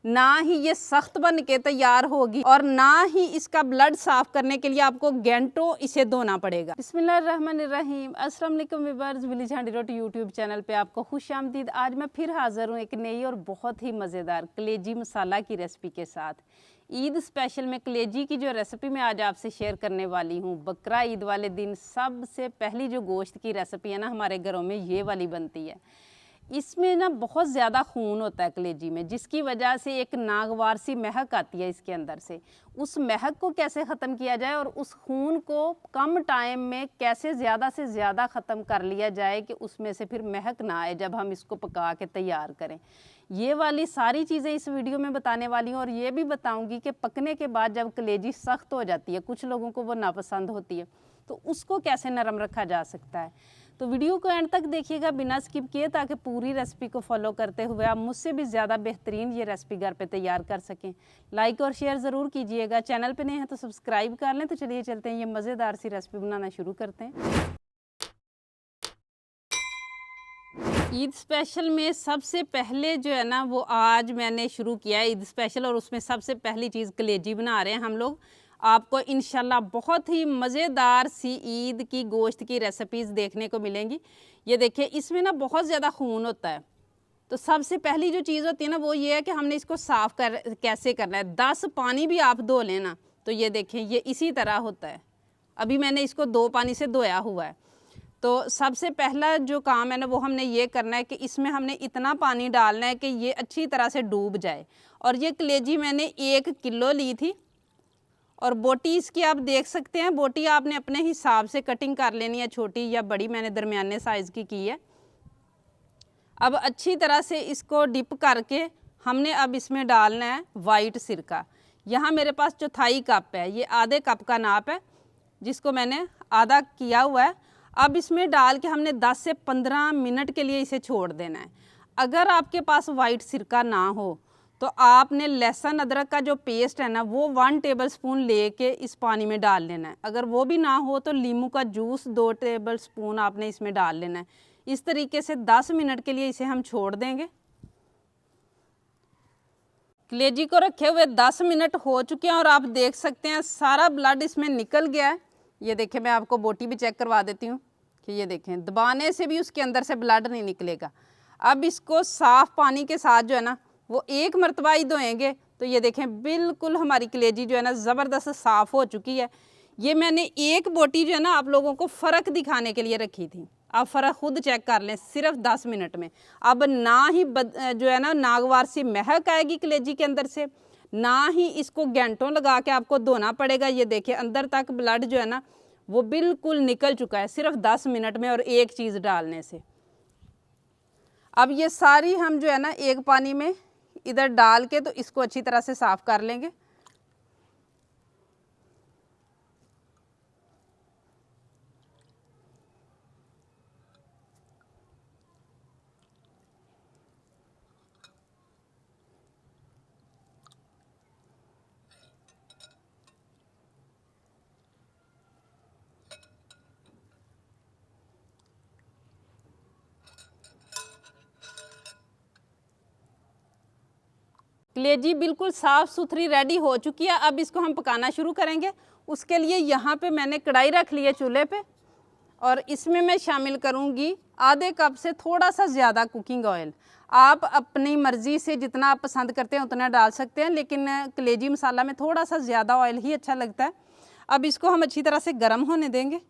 ना ही ये सख्त बन के तैयार होगी और ना ही इसका ब्लड साफ करने के लिए आपको घंटों इसे धोना पड़ेगा। बिस्मिल्लाहिर्रहमानिर्रहीम, अस्सलाम वालेकुम व्यूअर्स, विलेज हैंडी रोटी यूट्यूब चैनल पे आपको खुशामदीद। आज मैं फिर हाजिर हूँ एक नई और बहुत ही मज़ेदार कलेजी मसाला की रेसिपी के साथ। ईद स्पेशल में कलेजी की जो रेसिपी मैं आज आपसे शेयर करने वाली हूँ, बकरा ईद वाले दिन सबसे पहली जो गोश्त की रेसिपी है ना, हमारे घरों में ये वाली बनती है। इसमें ना बहुत ज़्यादा खून होता है कलेजी में, जिसकी वजह से एक नागवार सी महक आती है इसके अंदर से। उस महक को कैसे ख़त्म किया जाए और उस खून को कम टाइम में कैसे ज़्यादा से ज़्यादा ख़त्म कर लिया जाए कि उसमें से फिर महक ना आए जब हम इसको पका के तैयार करें, ये वाली सारी चीज़ें इस वीडियो में बताने वाली हूँ। और ये भी बताऊँगी कि पकने के बाद जब कलेजी सख्त हो जाती है, कुछ लोगों को वो नापसंद होती है, तो उसको कैसे नरम रखा जा सकता है। तो वीडियो को एंड तक देखिएगा बिना स्किप किए, ताकि पूरी रेसिपी को फॉलो करते हुए आप मुझसे भी ज़्यादा बेहतरीन ये रेसिपी घर पे तैयार कर सकें। लाइक और शेयर ज़रूर कीजिएगा, चैनल पे नए हैं तो सब्सक्राइब कर लें। तो चलिए चलते हैं, ये मज़ेदार सी रेसिपी बनाना शुरू करते हैं। ईद स्पेशल में सबसे पहले जो है ना, वो आज मैंने शुरू किया है ईद स्पेशल, और उसमें सबसे पहली चीज़ कलेजी बना रहे हैं हम लोग। आपको इंशाल्लाह बहुत ही मज़ेदार सी ईद की गोश्त की रेसिपीज़ देखने को मिलेंगी। ये देखिए, इसमें ना बहुत ज़्यादा खून होता है, तो सबसे पहली जो चीज़ होती है ना, वो ये है कि हमने इसको साफ़ कैसे करना है। 10 पानी भी आप धो लेना, तो ये देखें, ये इसी तरह होता है। अभी मैंने इसको 2 पानी से धोया हुआ है। तो सबसे पहला जो काम है ना, वो हमने ये करना है कि इसमें हमने इतना पानी डालना है कि ये अच्छी तरह से डूब जाए। और ये कलेजी मैंने 1 किलो ली थी, और बोटी इसकी आप देख सकते हैं। बोटी आपने अपने हिसाब से कटिंग कर लेनी है, छोटी या बड़ी। मैंने दरमियाने साइज़ की है। अब अच्छी तरह से इसको डिप करके हमने अब इसमें डालना है वाइट सिरका। यहाँ मेरे पास चौथाई कप है, ये आधे कप का नाप है, जिसको मैंने आधा किया हुआ है। अब इसमें डाल के हमने 10 से 15 मिनट के लिए इसे छोड़ देना है। अगर आपके पास वाइट सिरका ना हो, तो आपने लहसुन अदरक का जो पेस्ट है ना, वो 1 टेबलस्पून लेके इस पानी में डाल लेना है। अगर वो भी ना हो तो नींबू का जूस 2 टेबलस्पून आपने इसमें डाल लेना है। इस तरीके से 10 मिनट के लिए इसे हम छोड़ देंगे। कलेजी को रखे हुए 10 मिनट हो चुके हैं, और आप देख सकते हैं सारा ब्लड इसमें निकल गया है। ये देखें, मैं आपको बोटी भी चेक करवा देती हूँ कि ये देखें, दबाने से भी उसके अंदर से ब्लड नहीं निकलेगा। अब इसको साफ़ पानी के साथ जो है ना, वो 1 मरतबा ही धोएंगे, तो ये देखें बिल्कुल हमारी कलेजी जो है ना, ज़बरदस्त साफ़ हो चुकी है। ये मैंने एक बोटी जो है ना, आप लोगों को फ़र्क दिखाने के लिए रखी थी। आप फ़र्क खुद चेक कर लें, सिर्फ 10 मिनट में। अब ना ही जो है ना, नागवार सी महक आएगी कलेजी के अंदर से, ना ही इसको घंटों लगा के आपको धोना पड़ेगा। ये देखिए, अंदर तक ब्लड जो है ना, वो बिल्कुल निकल चुका है, सिर्फ 10 मिनट में और एक चीज़ डालने से। अब ये सारी हम जो है ना, एक पानी में इधर डाल के तो इसको अच्छी तरह से साफ़ कर लेंगे। कलेजी बिल्कुल साफ़ सुथरी रेडी हो चुकी है। अब इसको हम पकाना शुरू करेंगे। उसके लिए यहाँ पे मैंने कढ़ाई रख ली है चूल्हे पे, और इसमें मैं शामिल करूँगी आधे कप से थोड़ा सा ज़्यादा कुकिंग ऑयल। आप अपनी मर्ज़ी से जितना आप पसंद करते हैं उतना डाल सकते हैं, लेकिन कलेजी मसाला में थोड़ा सा ज़्यादा ऑयल ही अच्छा लगता है। अब इसको हम अच्छी तरह से गर्म होने देंगे।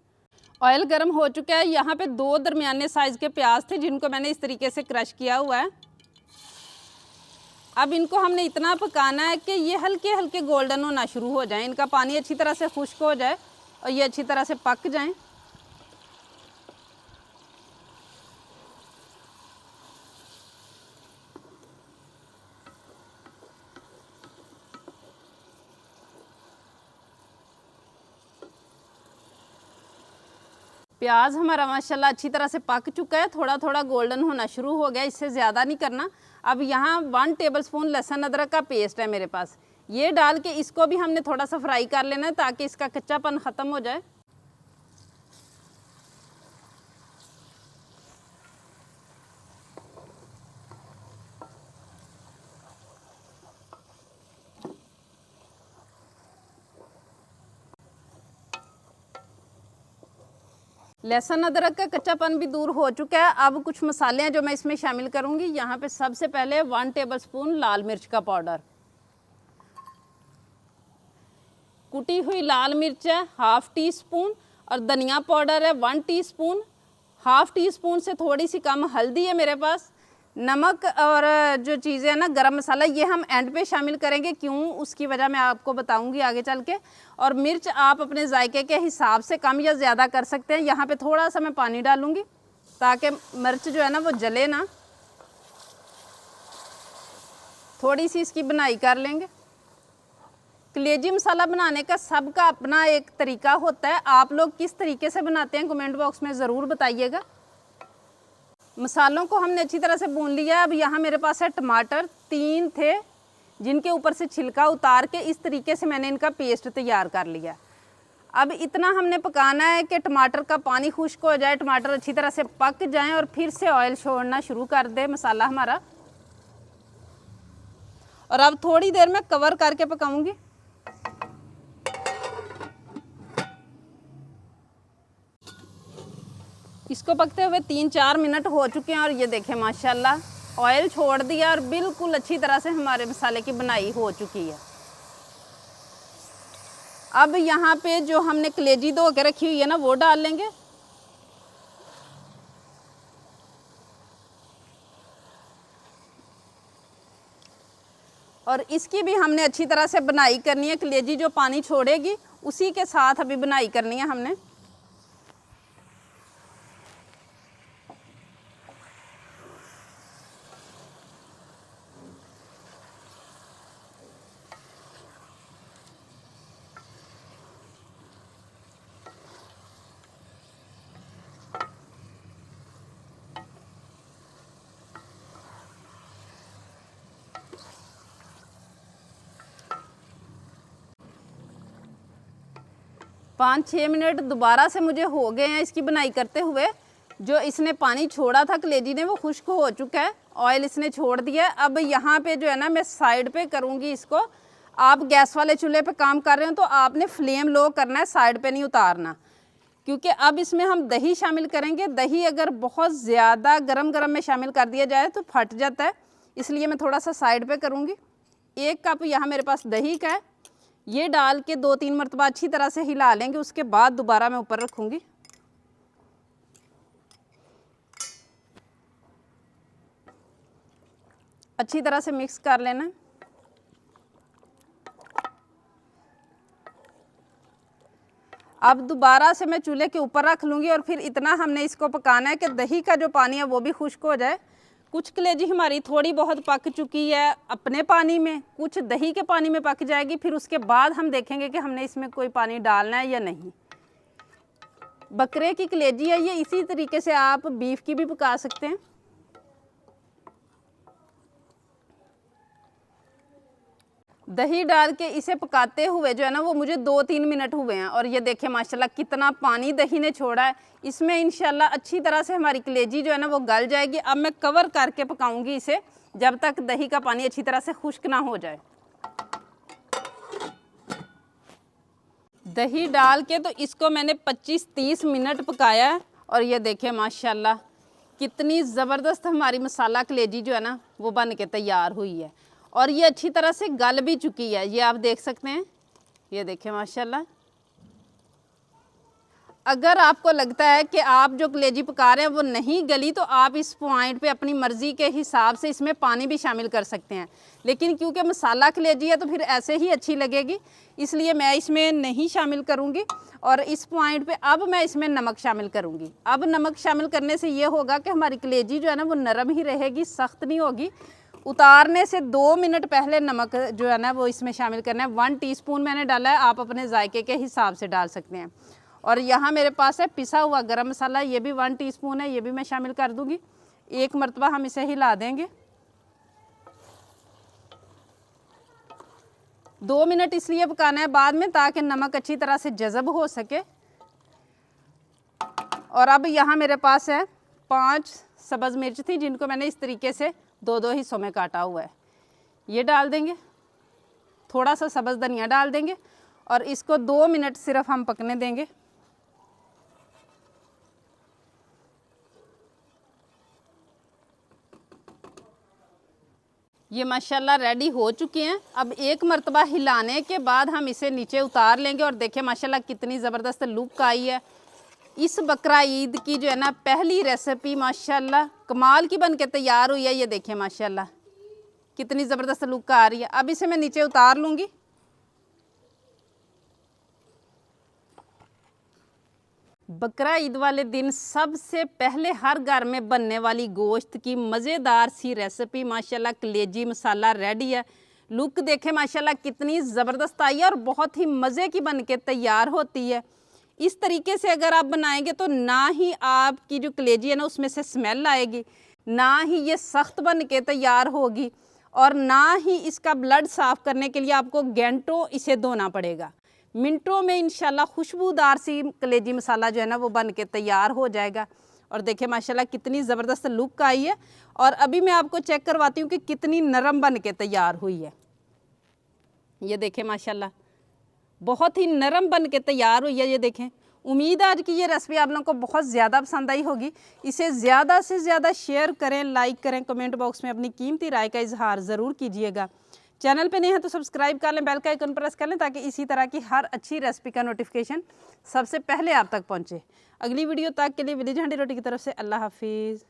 ऑयल गर्म हो चुका है। यहाँ पे 2 दरमियाने साइज़ के प्याज थे, जिनको मैंने इस तरीके से क्रश किया हुआ है। अब इनको हमने इतना पकाना है कि ये हल्के हल्के गोल्डन होना शुरू हो जाएं, इनका पानी अच्छी तरह से खुश्क हो जाए और ये अच्छी तरह से पक जाएं। प्याज हमारा माशाल्लाह अच्छी तरह से पक चुका है, थोड़ा थोड़ा गोल्डन होना शुरू हो गया, इससे ज़्यादा नहीं करना। अब यहाँ 1 टेबलस्पून लहसुन अदरक का पेस्ट है मेरे पास, ये डाल के इसको भी हमने थोड़ा सा फ्राई कर लेना है, ताकि इसका कच्चापन ख़त्म हो जाए। लहसुन अदरक का कच्चापन भी दूर हो चुका है। अब कुछ मसाले हैं जो मैं इसमें शामिल करूंगी। यहाँ पे सबसे पहले 1 टेबलस्पून लाल मिर्च का पाउडर, कुटी हुई लाल मिर्च है 1/2 टीस्पून, और धनिया पाउडर है 1 टीस्पून। 1/2 टीस्पून से थोड़ी सी कम हल्दी है मेरे पास। नमक और जो चीज़ें हैं ना, गरम मसाला, ये हम एंड पे शामिल करेंगे। क्यों, उसकी वजह मैं आपको बताऊंगी आगे चल के। और मिर्च आप अपने जायके के हिसाब से कम या ज़्यादा कर सकते हैं। यहाँ पे थोड़ा सा मैं पानी डालूंगी ताकि मिर्च जो है ना वो जले ना। थोड़ी सी इसकी बुनाई कर लेंगे। कलेजी मसाला बनाने का सबका अपना एक तरीका होता है। आप लोग किस तरीके से बनाते हैं कमेंट बॉक्स में ज़रूर बताइएगा। मसालों को हमने अच्छी तरह से भून लिया। अब यहाँ मेरे पास है टमाटर, 3 थे, जिनके ऊपर से छिलका उतार के इस तरीके से मैंने इनका पेस्ट तैयार कर लिया। अब इतना हमने पकाना है कि टमाटर का पानी खुश्क हो जाए, टमाटर अच्छी तरह से पक जाएं और फिर से ऑयल छोड़ना शुरू कर दे मसाला हमारा। और अब थोड़ी देर में कवर करके पकाऊंगी। इसको पकते हुए 3-4 मिनट हो चुके हैं और ये देखें माशाल्लाह ऑयल छोड़ दिया और बिल्कुल अच्छी तरह से हमारे मसाले की बनाई हो चुकी है। अब यहाँ पे जो हमने कलेजी धो के रखी हुई है ना वो डाल लेंगे। और इसकी भी हमने अच्छी तरह से बनाई करनी है। कलेजी जो पानी छोड़ेगी उसी के साथ अभी बनाई करनी है हमने। पाँच 6 मिनट दोबारा से मुझे हो गए हैं इसकी बनाई करते हुए। जो इसने पानी छोड़ा था कलेजी ने वो खुश्क हो चुका है, ऑयल इसने छोड़ दिया है। अब यहाँ पे जो है ना मैं साइड पे करूँगी इसको। आप गैस वाले चूल्हे पे काम कर रहे हो तो आपने फ्लेम लो करना है, साइड पे नहीं उतारना, क्योंकि अब इसमें हम दही शामिल करेंगे। दही अगर बहुत ज़्यादा गरम गरम में शामिल कर दिया जाए तो फट जाता है, इसलिए मैं थोड़ा सा साइड पे करूँगी। 1 कप यहाँ मेरे पास दही का है, ये डाल के 2-3 मरतबा अच्छी तरह से हिला लेंगे। उसके बाद दोबारा मैं ऊपर रखूँगी। अच्छी तरह से मिक्स कर लेना। अब दोबारा से मैं चूल्हे के ऊपर रख लूँगी और फिर इतना हमने इसको पकाना है कि दही का जो पानी है वो भी खुश्क हो जाए। कुछ कलेजी हमारी थोड़ी बहुत पक चुकी है अपने पानी में, कुछ दही के पानी में पक जाएगी। फिर उसके बाद हम देखेंगे कि हमने इसमें कोई पानी डालना है या नहीं। बकरे की कलेजी है ये, इसी तरीके से आप बीफ की भी पका सकते हैं। दही डाल के इसे पकाते हुए जो है ना वो मुझे 2-3 मिनट हुए हैं और ये देखें माशाल्लाह कितना पानी दही ने छोड़ा है। इसमें इंशाल्लाह अच्छी तरह से हमारी कलेजी जो है ना वो गल जाएगी। अब मैं कवर करके पकाऊंगी इसे जब तक दही का पानी अच्छी तरह से खुश्क ना हो जाए। दही डाल के तो इसको मैंने 25-30 मिनट पकाया है और ये देखें माशाल्लाह कितनी ज़बरदस्त हमारी मसाला कलेजी जो है ना वो बन के तैयार हुई है। और ये अच्छी तरह से गल भी चुकी है, ये आप देख सकते हैं। ये देखें माशाल्लाह। अगर आपको लगता है कि आप जो कलेजी पका रहे हैं वो नहीं गली तो आप इस पॉइंट पे अपनी मर्ज़ी के हिसाब से इसमें पानी भी शामिल कर सकते हैं, लेकिन क्योंकि मसाला कलेजी है तो फिर ऐसे ही अच्छी लगेगी, इसलिए मैं इसमें नहीं शामिल करूँगी। और इस पॉइंट पे अब मैं इसमें नमक शामिल करूँगी। अब नमक शामिल करने से ये होगा कि हमारी कलेजी जो है ना वो नरम ही रहेगी, सख्त नहीं होगी। उतारने से 2 मिनट पहले नमक जो है ना वो इसमें शामिल करना है। 1 टीस्पून मैंने डाला है, आप अपने जायके के हिसाब से डाल सकते हैं। और यहाँ मेरे पास है पिसा हुआ गरम मसाला, ये भी 1 टीस्पून है, ये भी मैं शामिल कर दूँगी। 1 मरतबा हम इसे हिला देंगे। 2 मिनट इसलिए पकाना है बाद में ताकि नमक अच्छी तरह से जज़ब हो सके। और अब यहाँ मेरे पास है 5 सब्ज़ मिर्च थी जिनको मैंने इस तरीके से 2-2 हिस्सों में काटा हुआ है, ये डाल देंगे। थोड़ा सा सब्ज़ धनिया डाल देंगे और इसको 2 मिनट सिर्फ हम पकने देंगे। ये माशाल्लाह रेडी हो चुके हैं। अब एक मरतबा हिलाने के बाद हम इसे नीचे उतार लेंगे और देखिए माशाल्लाह कितनी ज़बरदस्त लुक आई है। इस बकरा ईद की जो है ना पहली रेसिपी माशाल्लाह कमाल की बन के तैयार हुई है। ये देखिए माशाल्लाह कितनी ज़बरदस्त लुक आ रही है। अब इसे मैं नीचे उतार लूँगी। बकरा ईद वाले दिन सबसे पहले हर घर में बनने वाली गोश्त की मज़ेदार सी रेसिपी माशाल्लाह कलेजी मसाला रेडी है। लुक देखें माशाल्लाह कितनी ज़बरदस्त आई है और बहुत ही मज़े की बन के तैयार होती है। इस तरीके से अगर आप बनाएंगे तो ना ही आपकी जो कलेजी है ना उसमें से स्मेल आएगी, ना ही ये सख्त बन के तैयार होगी और ना ही इसका ब्लड साफ़ करने के लिए आपको घंटों इसे धोना पड़ेगा। मिनटों में इंशाल्लाह खुशबूदार सी कलेजी मसाला जो है ना वो बन के तैयार हो जाएगा। और देखिए माशाल्लाह कितनी ज़बरदस्त लुक आई है। और अभी मैं आपको चेक करवाती हूँ कि कितनी नरम बन के तैयार हुई है। ये देखें माशाल्लाह बहुत ही नरम बन के तैयार हुई है। ये देखें। उम्मीद है आज की ये रेसिपी आप लोगों को बहुत ज़्यादा पसंद आई होगी। इसे ज़्यादा से ज़्यादा शेयर करें, लाइक करें, कमेंट बॉक्स में अपनी कीमती राय का इजहार ज़रूर कीजिएगा। चैनल पे नहीं है तो सब्सक्राइब कर लें, बेल का आइकन प्रेस कर लें ताकि इसी तरह की हर अच्छी रेसिपी का नोटिफिकेशन सबसे पहले आप तक पहुँचे। अगली वीडियो तक के लिए विलेज हांडी रोटी की तरफ से अल्लाह हाफिज़।